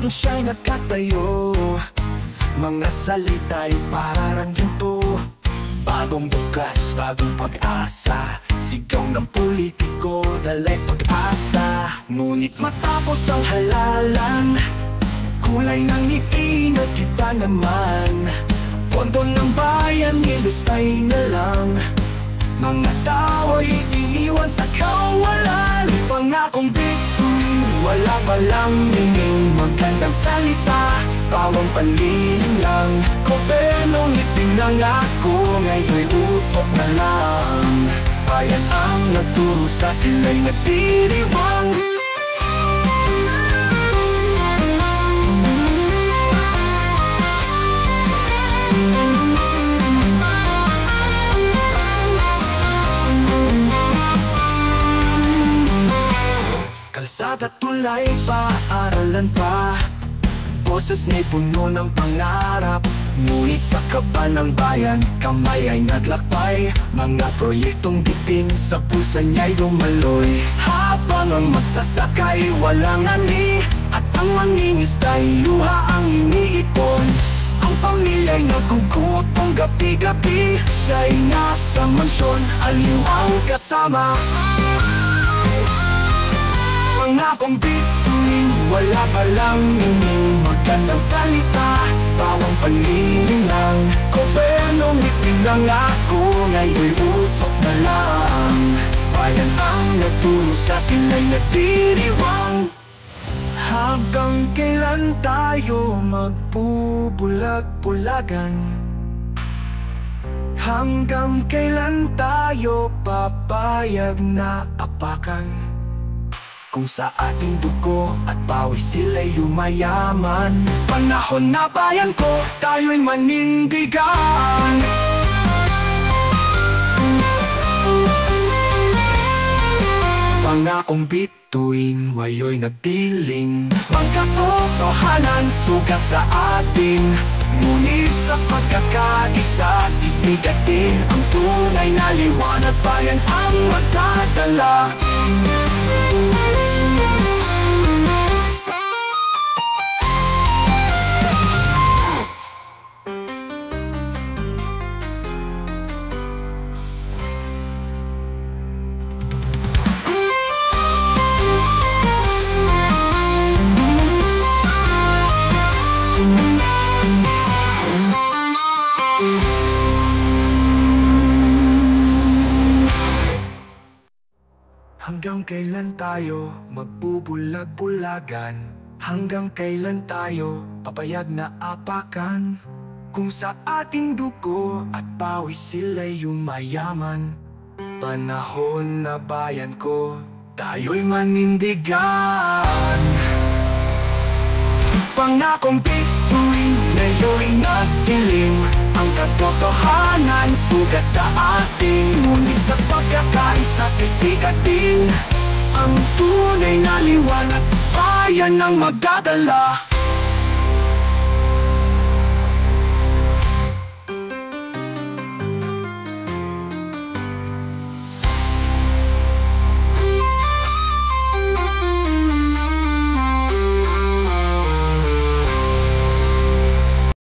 Doon siya'y nakatayo, mga salita'y parang ginto. Bagong bukas, bagong pag-asa, sigaw ng politiko, dalay pag-asa. Ngunit matapos ang halalan, kulay ng ngiti na kita naman. Pondo ng bayan, nilustay na lang. Mga tao ay iniwan sa kawalan. Pangakong bituin, wala palang ninging magandang salita, pawang panliling lang. Gobyerno itinangako, ngayon'y usok na lang. Bayan ang nagtusa, sila'y nagdiriwang. Kalsada, tulay pa, aralan pa, boses na'y puno ng pangarap. Ngunit sa kaban ng bayan, kamay ay naglakbay. Mga proyektong bitin sa pusa niya'y dumaloy. Habang ang magsasakay walang ani, at ang mangingistay luha ang iniipon. Ang pamilya'y nagugutom gabi-gabi, siya'y nasa mansyon, aliw ang kasama. Pangakong bituin, wala palang ninging magandang salita, bawang panliling lang. Gobyernong itinangako, ngayon'y usok na lang. Bayan ang nagtusa, sila'y nagdiriwang. Hanggang kailan tayo magbubulag-bulagan? Hanggang kailan tayo papayag na apakan? Kung sa ating dugo at pawis sila'y yumayaman. Panahon na bayan ko, tayo'y manindigan. Pangakong bituin, wayo'y nagdiling. Magkatotohanan, sugat sa atin. Ngunit sa pagkakaisa, sisigatin ang tunay na liwanag. Bayan ang magdadala. Hanggang kailan tayo magbubulag-bulagan? Hanggang kailan tayo papayag na apakan? Kung sa ating dugo at pawis sila'y yumayaman. Panahon na bayan ko, tayo'y manindigan. Pangakong bituin, ngayon'y nagdilim. Ang katotohanan, sugat sa ating. Ngunit sa pagkakaisa, sisigatin ang tunay na liwanag. Bayan ang magdadala.